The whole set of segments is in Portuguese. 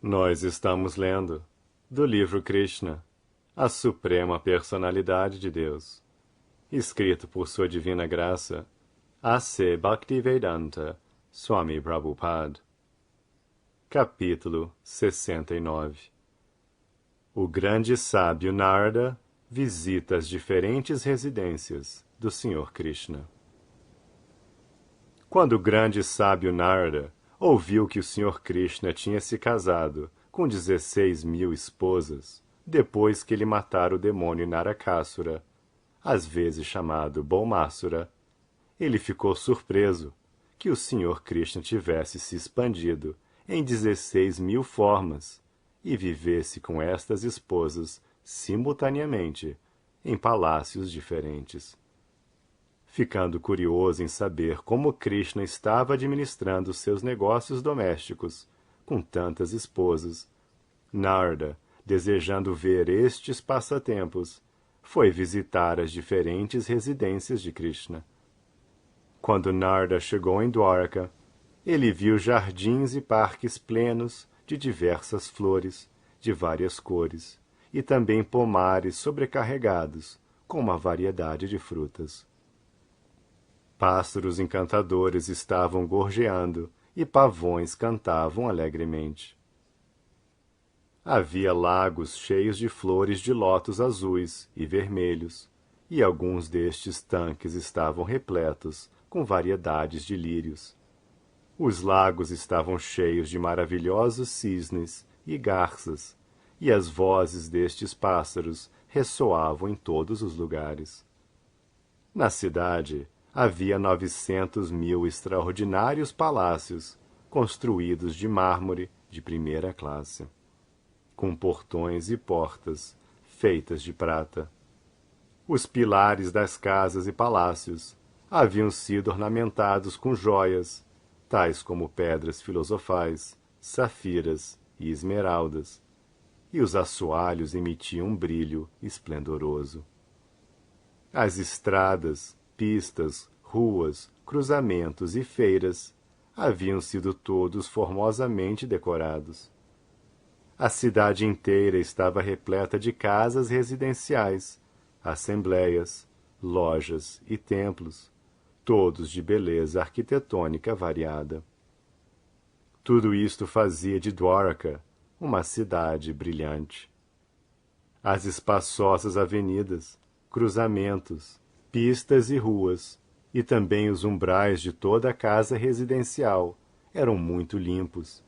Nós estamos lendo, do livro Krishna, a Suprema Personalidade de Deus, escrito por Sua Divina Graça, A.C. Bhaktivedanta Swami Prabhupada. Capítulo 69. O grande sábio Narada visita as diferentes residências do Sr. Krishna. Quando o grande sábio Narada ouviu que o Sr. Krishna tinha se casado com 16.000 esposas, depois que ele matara o demônio Narakasura, às vezes chamado Bhaumasura, ele ficou surpreso que o Sr. Krishna tivesse se expandido em 16.000 formas e vivesse com estas esposas simultaneamente em palácios diferentes. Ficando curioso em saber como Krishna estava administrando seus negócios domésticos com tantas esposas, Narada, desejando ver estes passatempos, foi visitar as diferentes residências de Krishna. Quando Narada chegou em Dwaraka, ele viu jardins e parques plenos de diversas flores, de várias cores, e também pomares sobrecarregados com uma variedade de frutas. Pássaros encantadores estavam gorjeando e pavões cantavam alegremente. Havia lagos cheios de flores de lótus azuis e vermelhos, e alguns destes tanques estavam repletos com variedades de lírios. Os lagos estavam cheios de maravilhosos cisnes e garças, e as vozes destes pássaros ressoavam em todos os lugares. Na cidade havia 900.000 extraordinários palácios, construídos de mármore de primeira classe, com portões e portas feitas de prata. Os pilares das casas e palácios haviam sido ornamentados com joias, tais como pedras filosofais, safiras e esmeraldas, e os assoalhos emitiam um brilho esplendoroso. As estradas, pistas, ruas, cruzamentos e feiras haviam sido todos formosamente decorados. A cidade inteira estava repleta de casas residenciais, assembleias, lojas e templos, todos de beleza arquitetônica variada. Tudo isto fazia de Dwaraka uma cidade brilhante. As espaçosas avenidas, cruzamentos, pistas e ruas, e também os umbrais de toda a casa residencial eram muito limpos.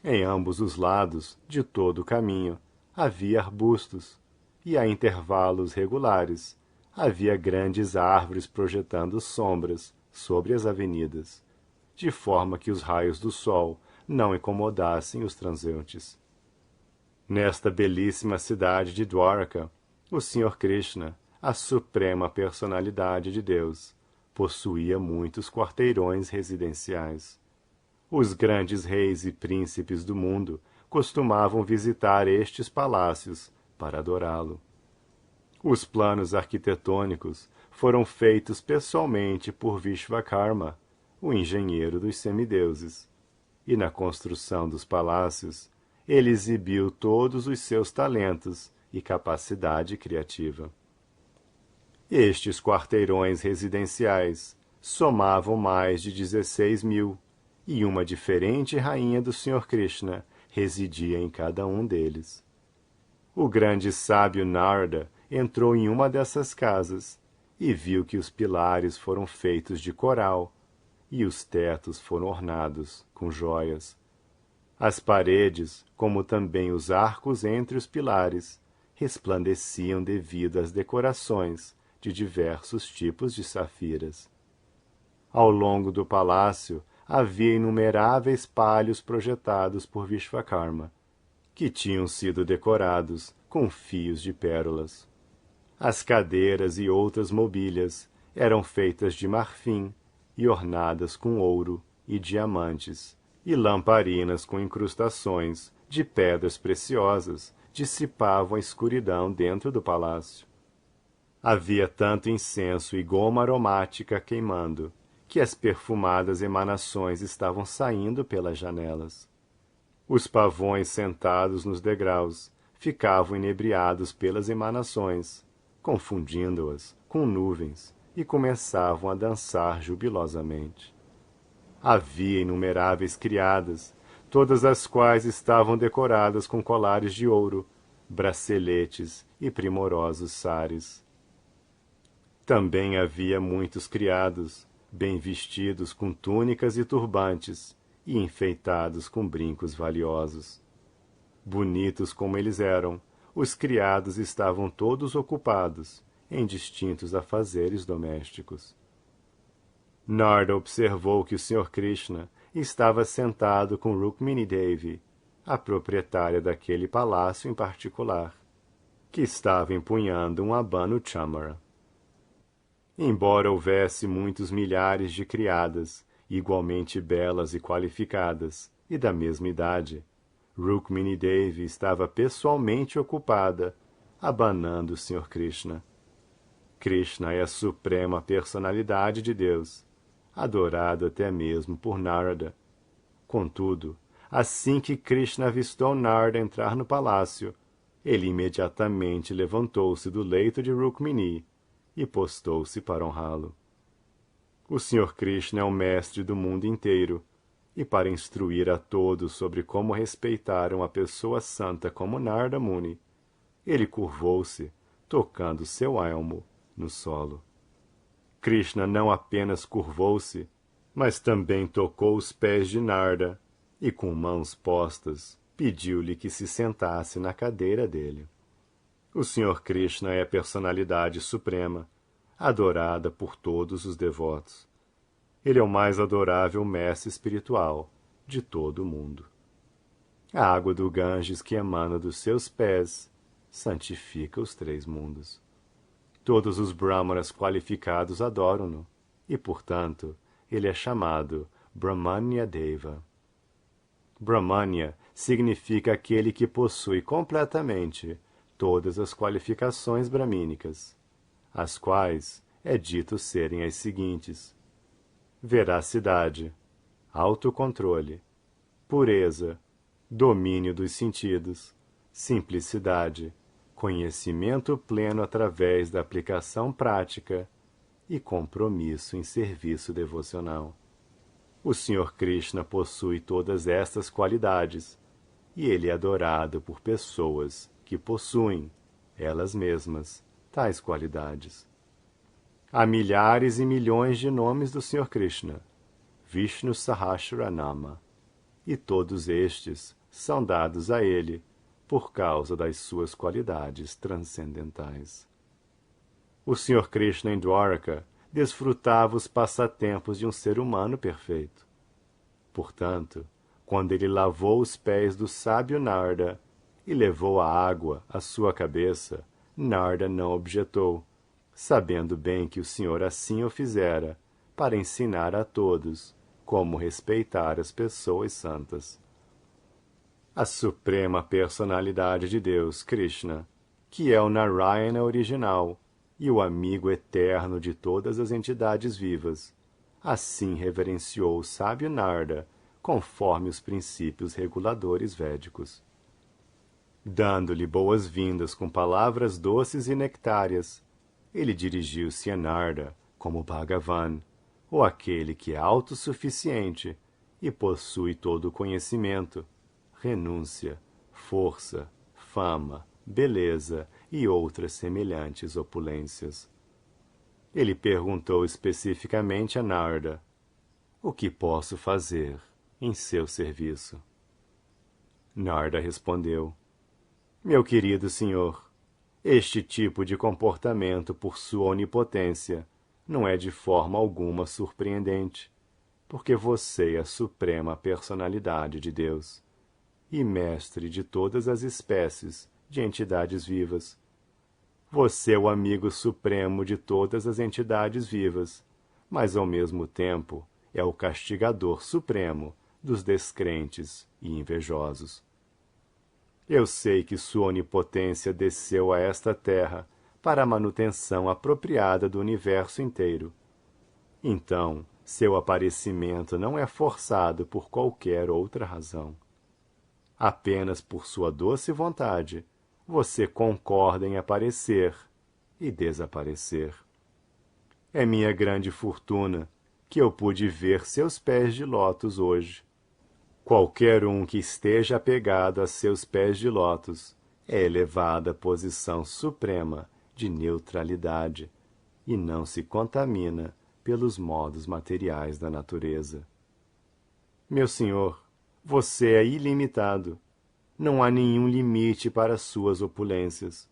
Em ambos os lados de todo o caminho havia arbustos, e a intervalos regulares havia grandes árvores projetando sombras sobre as avenidas, de forma que os raios do sol não incomodassem os transeuntes. Nesta belíssima cidade de Dwaraka, o Sr. Krishna, a suprema personalidade de Deus, possuía muitos quarteirões residenciais. Os grandes reis e príncipes do mundo costumavam visitar estes palácios para adorá-lo. Os planos arquitetônicos foram feitos pessoalmente por Vishvakarma, o engenheiro dos semideuses, e na construção dos palácios ele exibiu todos os seus talentos e capacidade criativa. Estes quarteirões residenciais somavam mais de 16.000, e uma diferente rainha do Sr. Krishna residia em cada um deles. O grande sábio Narada entrou em uma dessas casas e viu que os pilares foram feitos de coral e os tetos foram ornados com joias. As paredes, como também os arcos entre os pilares, resplandeciam devido às decorações de diversos tipos de safiras. Ao longo do palácio havia inumeráveis palhos projetados por Vishvakarma, que tinham sido decorados com fios de pérolas. As cadeiras e outras mobílias eram feitas de marfim e ornadas com ouro e diamantes, e lamparinas com incrustações de pedras preciosas dissipavam a escuridão dentro do palácio. Havia tanto incenso e goma aromática queimando, que as perfumadas emanações estavam saindo pelas janelas. Os pavões sentados nos degraus ficavam inebriados pelas emanações, confundindo-as com nuvens, e começavam a dançar jubilosamente. Havia inumeráveis criadas, todas as quais estavam decoradas com colares de ouro, braceletes e primorosos sares. Também havia muitos criados, bem vestidos com túnicas e turbantes, e enfeitados com brincos valiosos. Bonitos como eles eram, os criados estavam todos ocupados em distintos afazeres domésticos. Narda observou que o Sr. Krishna estava sentado com Rukmini Devi, a proprietária daquele palácio em particular, que estava empunhando um abano chamara. Embora houvesse muitos milhares de criadas, igualmente belas e qualificadas, e da mesma idade, Rukmini Devi estava pessoalmente ocupada, abanando o Sr. Krishna. Krishna é a suprema personalidade de Deus, adorado até mesmo por Narada. Contudo, assim que Krishna avistou Narada entrar no palácio, ele imediatamente levantou-se do leito de Rukmini e postou-se para honrá-lo. O Sr. Krishna é o mestre do mundo inteiro, e para instruir a todos sobre como respeitar uma pessoa santa como Narada Muni, ele curvou-se, tocando seu elmo no solo. Krishna não apenas curvou-se, mas também tocou os pés de Narada e, com mãos postas, pediu-lhe que se sentasse na cadeira dele. O Sr. Krishna é a personalidade suprema, adorada por todos os devotos. Ele é o mais adorável mestre espiritual de todo o mundo. A água do Ganges que emana dos seus pés santifica os três mundos. Todos os brahmanas qualificados adoram-no, e, portanto, ele é chamado Brahmanya Deva. Brahmanya significa aquele que possui completamente todas as qualificações bramínicas, as quais é dito serem as seguintes: veracidade, autocontrole, pureza, domínio dos sentidos, simplicidade, conhecimento pleno através da aplicação prática e compromisso em serviço devocional. O Sr. Krishna possui todas estas qualidades, e ele é adorado por pessoas que possuem, elas mesmas, tais qualidades. Há milhares e milhões de nomes do Sr. Krishna, Vishnu Sahasranama, e todos estes são dados a ele por causa das suas qualidades transcendentais. O Sr. Krishna em Dwaraka desfrutava os passatempos de um ser humano perfeito. Portanto, quando ele lavou os pés do sábio Narda e levou a água à sua cabeça, Narda não objetou, sabendo bem que o Senhor assim o fizera, para ensinar a todos como respeitar as pessoas santas. A suprema personalidade de Deus, Krishna, que é o Narayana original e o amigo eterno de todas as entidades vivas, assim reverenciou o sábio Narda, conforme os princípios reguladores védicos. Dando-lhe boas-vindas com palavras doces e nectárias, ele dirigiu-se a Narda como Bhagavan, ou aquele que é autossuficiente e possui todo o conhecimento, renúncia, força, fama, beleza e outras semelhantes opulências. Ele perguntou especificamente a Narda: o que posso fazer em seu serviço? Narda respondeu: meu querido senhor, este tipo de comportamento por sua onipotência não é de forma alguma surpreendente, porque você é a suprema personalidade de Deus e mestre de todas as espécies de entidades vivas. Você é o amigo supremo de todas as entidades vivas, mas ao mesmo tempo é o castigador supremo dos descrentes e invejosos. Eu sei que sua onipotência desceu a esta terra para a manutenção apropriada do universo inteiro. Então, seu aparecimento não é forçado por qualquer outra razão. apenas por sua doce vontade, você concorda em aparecer e desaparecer. É minha grande fortuna que eu pude ver seus pés de lótus hoje. Qualquer um que esteja apegado a seus pés de lótus é elevado à posição suprema de neutralidade e não se contamina pelos modos materiais da natureza. Meu senhor, você é ilimitado. Não há nenhum limite para suas opulências.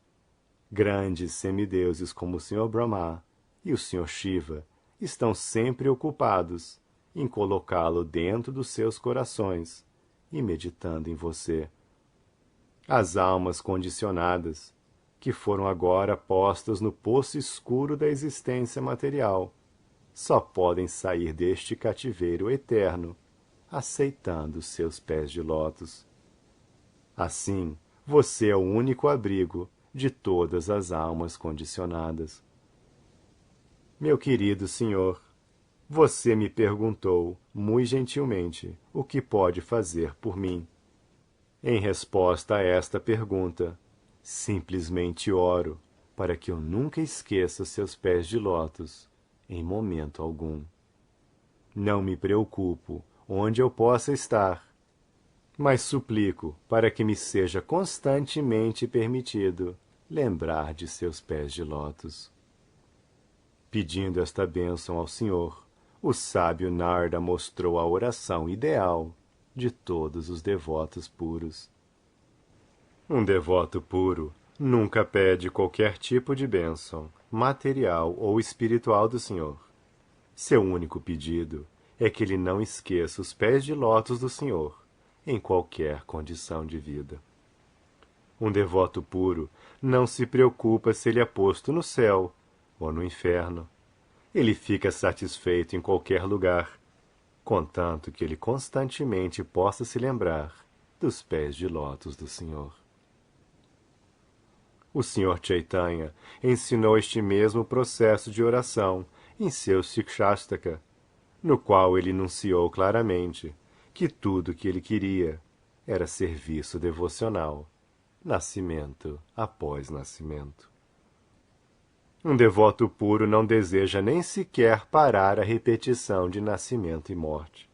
Grandes semideuses como o Sr. Brahma e o Sr. Shiva estão sempre ocupados em colocá-lo dentro dos seus corações e meditando em você. As almas condicionadas, que foram agora postas no poço escuro da existência material, só podem sair deste cativeiro eterno, aceitando seus pés de lótus. Assim, você é o único abrigo de todas as almas condicionadas. Meu querido senhor, você me perguntou, muito gentilmente, o que pode fazer por mim. Em resposta a esta pergunta, simplesmente oro para que eu nunca esqueça seus pés de lótus, em momento algum. Não me preocupo onde eu possa estar, mas suplico para que me seja constantemente permitido lembrar de seus pés de lótus. Pedindo esta bênção ao Senhor, o sábio Narda mostrou a oração ideal de todos os devotos puros. Um devoto puro nunca pede qualquer tipo de bênção, material ou espiritual do Senhor. Seu único pedido é que ele não esqueça os pés de lótus do Senhor em qualquer condição de vida. Um devoto puro não se preocupa se ele é posto no céu ou no inferno. Ele fica satisfeito em qualquer lugar, contanto que ele constantemente possa se lembrar dos pés de lótus do Senhor. O Senhor Chaitanya ensinou este mesmo processo de oração em seu Shikshastaka, no qual ele enunciou claramente que tudo que ele queria era serviço devocional, nascimento após nascimento. Um devoto puro não deseja nem sequer parar a repetição de nascimento e morte.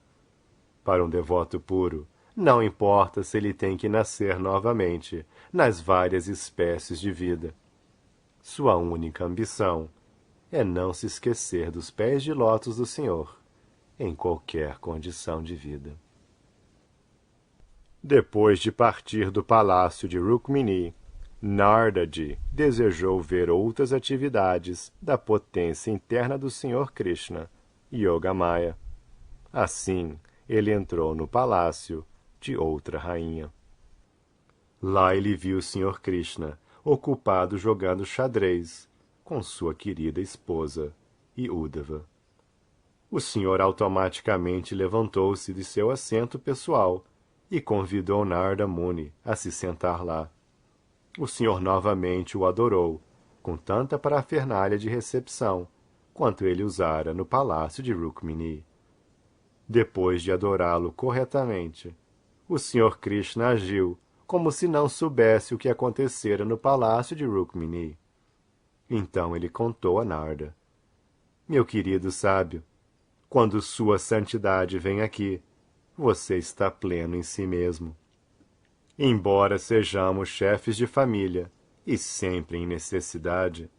Para um devoto puro, não importa se ele tem que nascer novamente nas várias espécies de vida. Sua única ambição é não se esquecer dos pés de lótus do Senhor, em qualquer condição de vida. Depois de partir do palácio de Rukmini, Nardaji desejou ver outras atividades da potência interna do Senhor Krishna, Yogamaya. Assim, ele entrou no palácio de outra rainha. Lá ele viu o Senhor Krishna ocupado jogando xadrez com sua querida esposa, Uddhava. O senhor automaticamente levantou-se de seu assento pessoal e convidou Narda Muni a se sentar lá. O senhor novamente o adorou, com tanta parafernália de recepção, quanto ele usara no palácio de Rukmini. Depois de adorá-lo corretamente, o senhor Krishna agiu como se não soubesse o que acontecera no palácio de Rukmini. Então ele contou a Narda: Meu querido sábio, quando sua santidade vem aqui, você está pleno em si mesmo. Embora sejamos chefes de família e sempre em necessidade,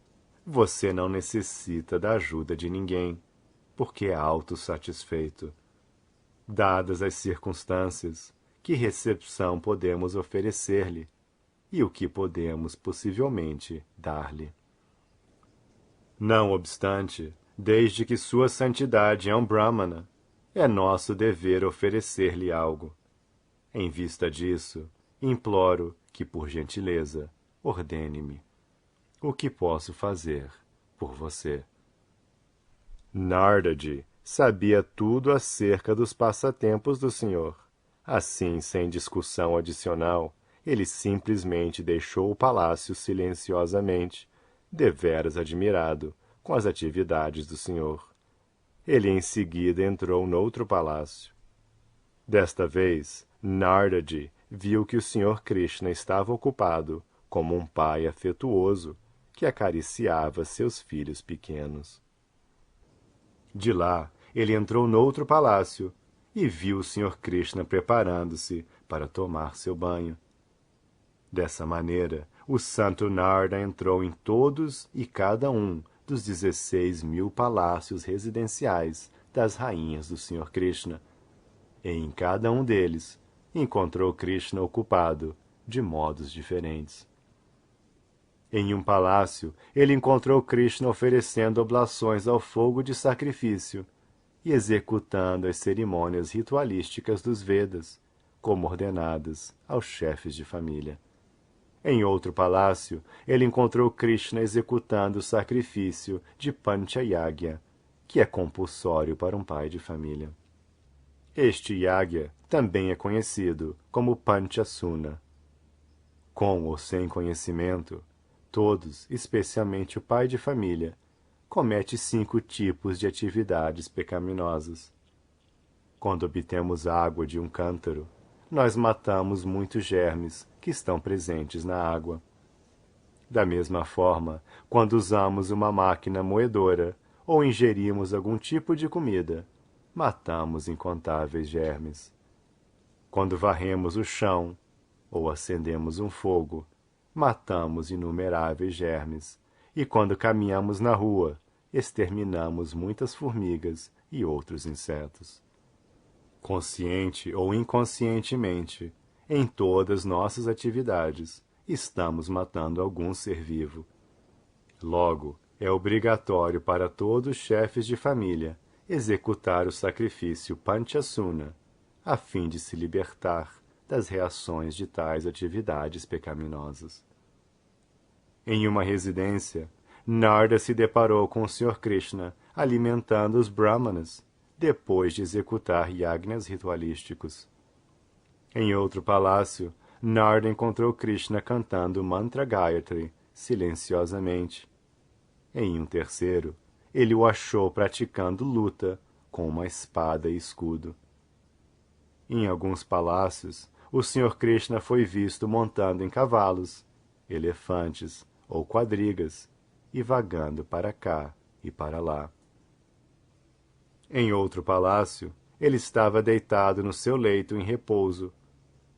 você não necessita da ajuda de ninguém, porque é autossatisfeito. Dadas as circunstâncias, que recepção podemos oferecer-lhe e o que podemos possivelmente dar-lhe? Não obstante, desde que sua santidade é um Brahmana, é nosso dever oferecer-lhe algo. Em vista disso, imploro que, por gentileza, ordene-me. O que posso fazer por você? Nardaji sabia tudo acerca dos passatempos do senhor. Assim, sem discussão adicional, ele simplesmente deixou o palácio silenciosamente, deveras admirado com as atividades do senhor. Ele em seguida entrou noutro palácio. Desta vez, Nardaji viu que o Sr. Krishna estava ocupado como um pai afetuoso que acariciava seus filhos pequenos. De lá, ele entrou noutro palácio e viu o Sr. Krishna preparando-se para tomar seu banho. Dessa maneira, o santo Narda entrou em todos e cada um dos 16.000 palácios residenciais das rainhas do Sr. Krishna, e em cada um deles encontrou Krishna ocupado de modos diferentes. Em um palácio, ele encontrou Krishna oferecendo oblações ao fogo de sacrifício e executando as cerimônias ritualísticas dos Vedas, como ordenadas aos chefes de família. Em outro palácio, ele encontrou Krishna executando o sacrifício de Panchayagya, que é compulsório para um pai de família. Este yagya também é conhecido como Panchasuna. Com ou sem conhecimento, todos, especialmente o pai de família, comete 5 tipos de atividades pecaminosas. Quando obtemos água de um cântaro, nós matamos muitos germes que estão presentes na água. Da mesma forma, quando usamos uma máquina moedora ou ingerimos algum tipo de comida, matamos incontáveis germes. Quando varremos o chão ou acendemos um fogo, matamos inumeráveis germes. E quando caminhamos na rua, exterminamos muitas formigas e outros insetos. Consciente ou inconscientemente, em todas nossas atividades, estamos matando algum ser vivo. Logo, é obrigatório para todos os chefes de família executar o sacrifício Panchasuna, a fim de se libertar das reações de tais atividades pecaminosas. Em uma residência, Narda se deparou com o Sr. Krishna alimentando os brahmanas, depois de executar yagnas ritualísticos. Em outro palácio, Narda encontrou Krishna cantando mantra Gayatri silenciosamente. Em um terceiro, ele o achou praticando luta com uma espada e escudo. Em alguns palácios, o Sr. Krishna foi visto montando em cavalos, elefantes ou quadrigas e vagando para cá e para lá. Em outro palácio, ele estava deitado no seu leito em repouso.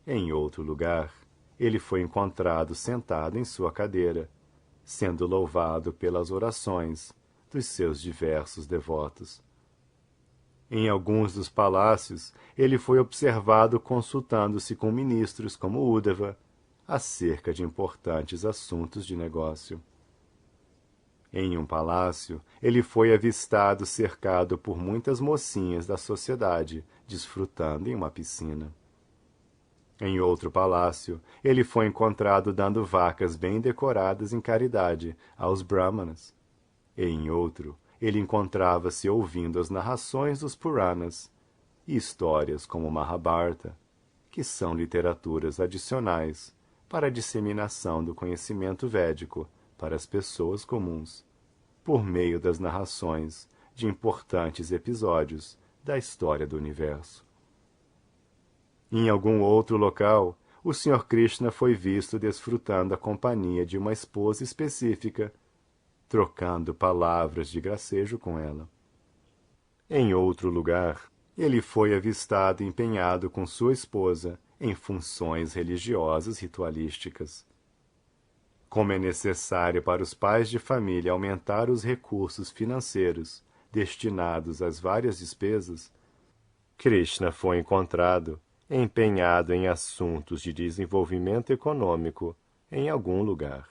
Em outro lugar, ele foi encontrado sentado em sua cadeira, sendo louvado pelas orações dos seus diversos devotos. Em alguns dos palácios, ele foi observado consultando-se com ministros como Uddhava acerca de importantes assuntos de negócio. Em um palácio, ele foi avistado cercado por muitas mocinhas da sociedade, desfrutando em uma piscina. Em outro palácio, ele foi encontrado dando vacas bem decoradas em caridade aos brahmanas. E em outro, ele encontrava-se ouvindo as narrações dos Puranas e histórias como Mahabharata, que são literaturas adicionais para a disseminação do conhecimento védico para as pessoas comuns, por meio das narrações de importantes episódios da história do universo. Em algum outro local, o Sr. Krishna foi visto desfrutando a companhia de uma esposa específica, trocando palavras de gracejo com ela. Em outro lugar, ele foi avistado empenhado com sua esposa em funções religiosas ritualísticas. Como é necessário para os pais de família aumentar os recursos financeiros destinados às várias despesas, Krishna foi encontrado empenhado em assuntos de desenvolvimento econômico em algum lugar.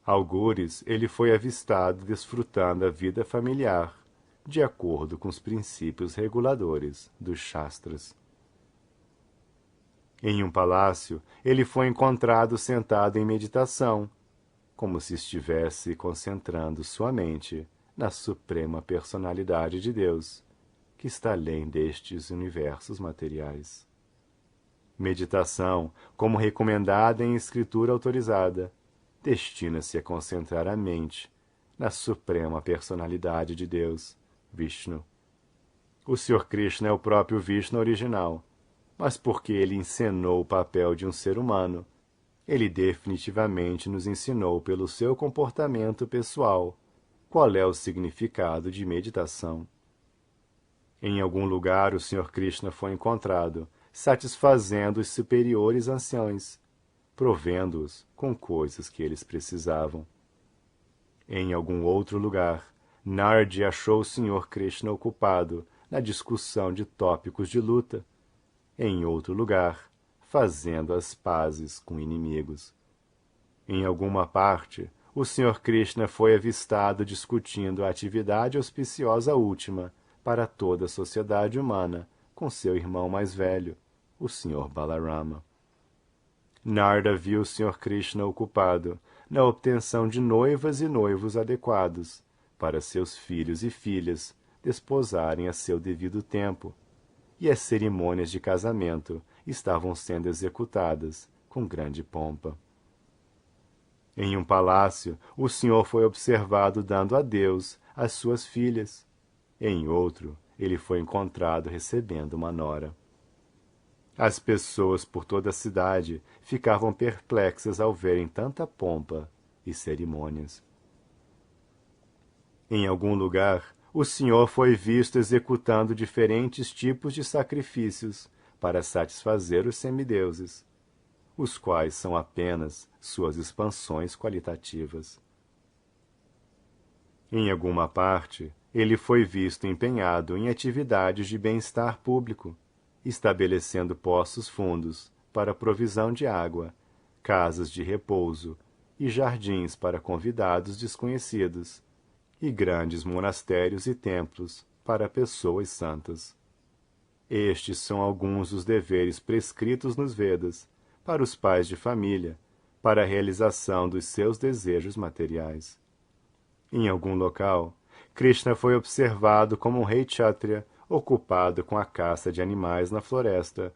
Algures, ele foi avistado desfrutando a vida familiar, de acordo com os princípios reguladores dos Shastras. Em um palácio, ele foi encontrado sentado em meditação, como se estivesse concentrando sua mente na suprema personalidade de Deus, que está além destes universos materiais. Meditação, como recomendada em escritura autorizada, destina-se a concentrar a mente na suprema personalidade de Deus, Vishnu. O Sr. Krishna é o próprio Vishnu original, mas porque ele encenou o papel de um ser humano. Ele definitivamente nos ensinou pelo seu comportamento pessoal qual é o significado de meditação. Em algum lugar o Sr. Krishna foi encontrado, satisfazendo os superiores anciões, provendo-os com coisas que eles precisavam. Em algum outro lugar, Nardi achou o Sr. Krishna ocupado na discussão de tópicos de luta. Em outro lugar, fazendo as pazes com inimigos. Em alguma parte, o Sr. Krishna foi avistado discutindo a atividade auspiciosa última para toda a sociedade humana com seu irmão mais velho, o Sr. Balarama. Narda viu o Sr. Krishna ocupado na obtenção de noivas e noivos adequados para seus filhos e filhas desposarem a seu devido tempo, e as cerimônias de casamento estavam sendo executadas com grande pompa. Em um palácio, o senhor foi observado dando adeus às suas filhas. Em outro, ele foi encontrado recebendo uma nora. As pessoas por toda a cidade ficavam perplexas ao verem tanta pompa e cerimônias. Em algum lugar, o senhor foi visto executando diferentes tipos de sacrifícios para satisfazer os semideuses, os quais são apenas suas expansões qualitativas. Em alguma parte, ele foi visto empenhado em atividades de bem-estar público, estabelecendo poços fundos para provisão de água, casas de repouso e jardins para convidados desconhecidos, e grandes monastérios e templos para pessoas santas. Estes são alguns dos deveres prescritos nos Vedas para os pais de família, para a realização dos seus desejos materiais. Em algum local, Krishna foi observado como um rei kshatriya ocupado com a caça de animais na floresta,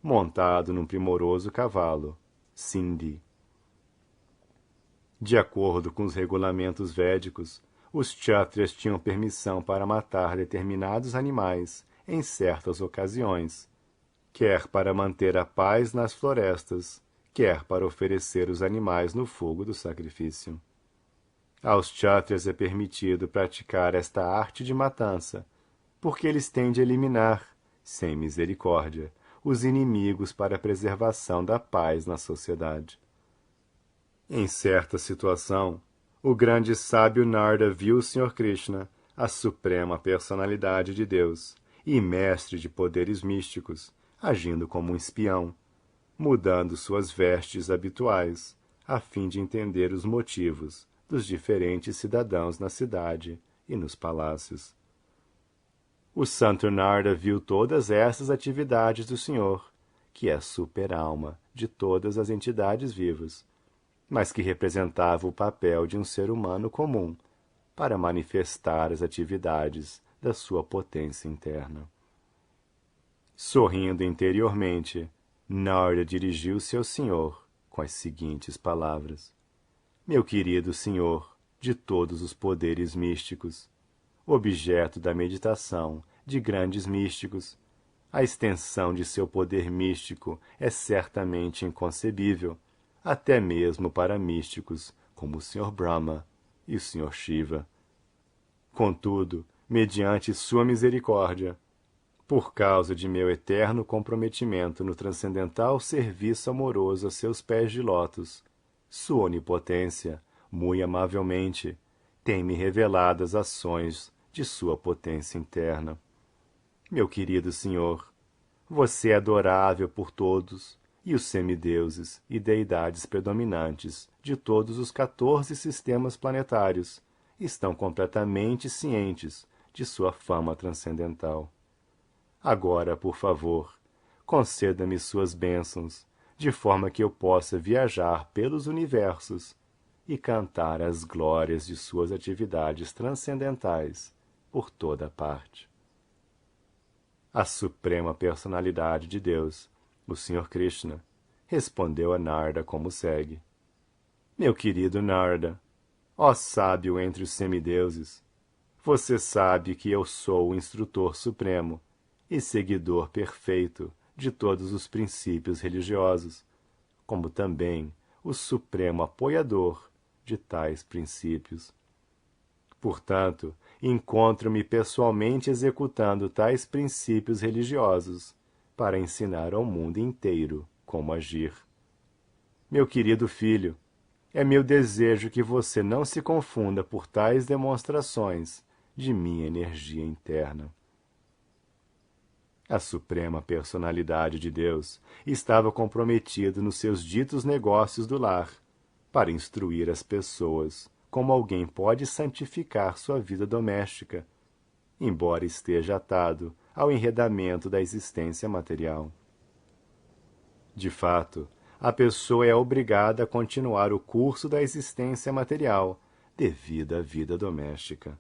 montado num primoroso cavalo, Sindhi. De acordo com os regulamentos védicos, os kshatriyas tinham permissão para matar determinados animais em certas ocasiões, quer para manter a paz nas florestas, quer para oferecer os animais no fogo do sacrifício. Aos kshatriyas é permitido praticar esta arte de matança, porque eles têm de eliminar, sem misericórdia, os inimigos para a preservação da paz na sociedade. Em certa situação, o grande sábio Narda viu o Sr. Krishna, a suprema personalidade de Deus e mestre de poderes místicos, agindo como um espião, mudando suas vestes habituais, a fim de entender os motivos dos diferentes cidadãos na cidade e nos palácios. O santo Narda viu todas essas atividades do Senhor, que é a super-alma de todas as entidades vivas, mas que representava o papel de um ser humano comum para manifestar as atividades da sua potência interna. Sorrindo interiormente, Narda dirigiu-se ao Senhor com as seguintes palavras: Meu querido Senhor, de todos os poderes místicos, objeto da meditação de grandes místicos, a extensão de seu poder místico é certamente inconcebível, até mesmo para místicos como o Sr. Brahma e o Sr. Shiva. Contudo, mediante sua misericórdia, por causa de meu eterno comprometimento no transcendental serviço amoroso a seus pés de lótus, sua onipotência, muito amavelmente, tem-me revelado as ações de sua potência interna. Meu querido Senhor, você é adorável por todos, e os semideuses e deidades predominantes de todos os 14 sistemas planetários estão completamente cientes de sua fama transcendental. Agora, por favor, conceda-me suas bênçãos, de forma que eu possa viajar pelos universos e cantar as glórias de suas atividades transcendentais por toda parte. A suprema personalidade de Deus, o Sr. Krishna, respondeu a Narda como segue: Meu querido Narda, ó sábio entre os semideuses, você sabe que eu sou o instrutor supremo e seguidor perfeito de todos os princípios religiosos, como também o supremo apoiador de tais princípios. Portanto, encontro-me pessoalmente executando tais princípios religiosos para ensinar ao mundo inteiro como agir. Meu querido filho, é meu desejo que você não se confunda por tais demonstrações de minha energia interna. A suprema personalidade de Deus estava comprometido nos seus ditos negócios do lar, para instruir as pessoas como alguém pode santificar sua vida doméstica, embora esteja atado ao enredamento da existência material. De fato, a pessoa é obrigada a continuar o curso da existência material devido à vida doméstica.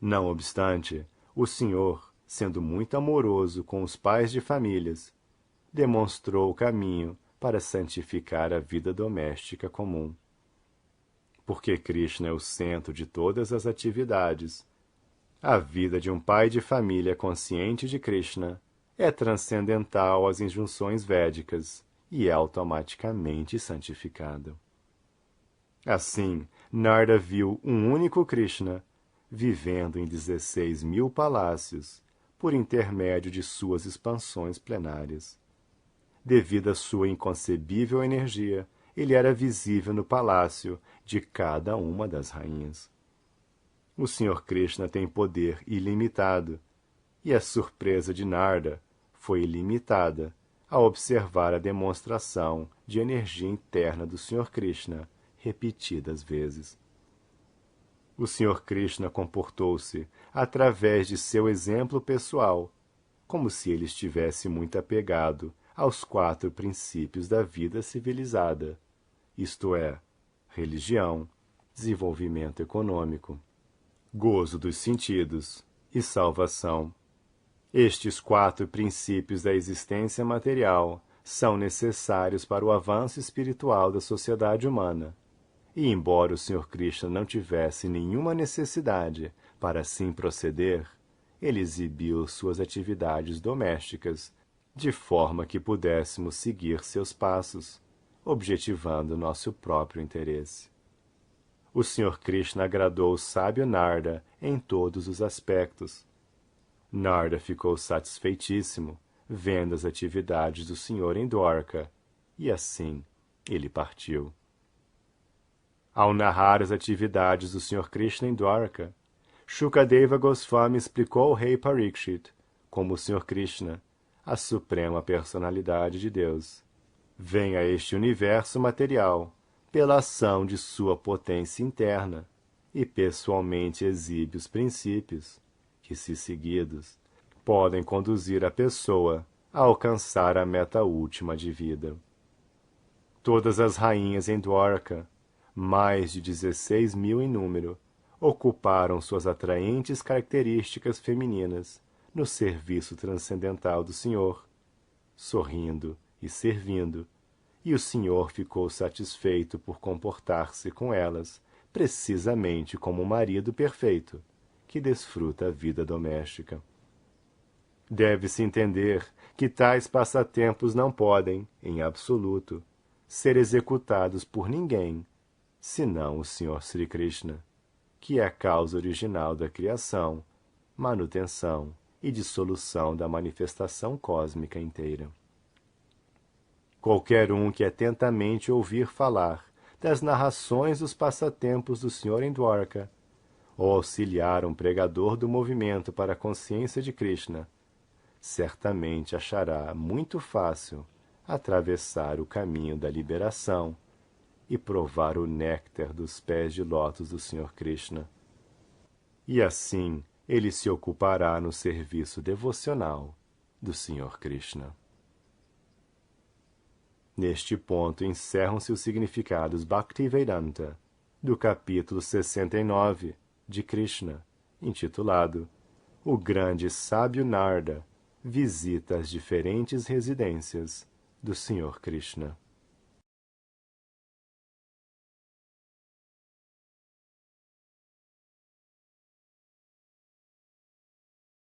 Não obstante, o Senhor, sendo muito amoroso com os pais de famílias, demonstrou o caminho para santificar a vida doméstica comum. Porque Krishna é o centro de todas as atividades, a vida de um pai de família consciente de Krishna é transcendental às injunções védicas e é automaticamente santificada. Assim, Narda viu um único Krishna vivendo em 16.000 palácios por intermédio de suas expansões plenárias. Devido à sua inconcebível energia, ele era visível no palácio de cada uma das rainhas. O Sr. Krishna tem poder ilimitado, e a surpresa de Narda foi ilimitada ao observar a demonstração de energia interna do Sr. Krishna repetidas vezes. O Sr. Krishna comportou-se através de seu exemplo pessoal, como se ele estivesse muito apegado aos 4 princípios da vida civilizada, isto é, religião, desenvolvimento econômico, gozo dos sentidos e salvação. Estes 4 princípios da existência material são necessários para o avanço espiritual da sociedade humana. E embora o Sr. Krishna não tivesse nenhuma necessidade para assim proceder, ele exibiu suas atividades domésticas de forma que pudéssemos seguir seus passos, objetivando nosso próprio interesse. O Sr. Krishna agradou o sábio Narda em todos os aspectos. Narda ficou satisfeitíssimo vendo as atividades do Senhor em Dwarka, e assim ele partiu. Ao narrar as atividades do Sr. Krishna em Dwarka, Shukadeva Goswami explicou ao rei Parikshit como o Sr. Krishna, a suprema personalidade de Deus, vem a este universo material pela ação de sua potência interna e pessoalmente exibe os princípios que, se seguidos, podem conduzir a pessoa a alcançar a meta última de vida. Todas as rainhas em Dwarka, mais de 16.000 em número, ocuparam suas atraentes características femininas no serviço transcendental do Senhor, sorrindo e servindo, e o Senhor ficou satisfeito por comportar-se com elas precisamente como um marido perfeito, que desfruta a vida doméstica. Deve-se entender que tais passatempos não podem, em absoluto, ser executados por ninguém, senão o Sr. Sri Krishna, que é a causa original da criação, manutenção e dissolução da manifestação cósmica inteira. Qualquer um que atentamente ouvir falar das narrações dos passatempos do Senhor em Dwarka, ou auxiliar um pregador do movimento para a consciência de Krishna, certamente achará muito fácil atravessar o caminho da liberação e provar o néctar dos pés de lótus do Sr. Krishna. E assim ele se ocupará no serviço devocional do Sr. Krishna. Neste ponto encerram-se os significados Bhaktivedanta do capítulo 69 de Krishna, intitulado O Grande Sábio Narda visita as diferentes residências do Sr. Krishna.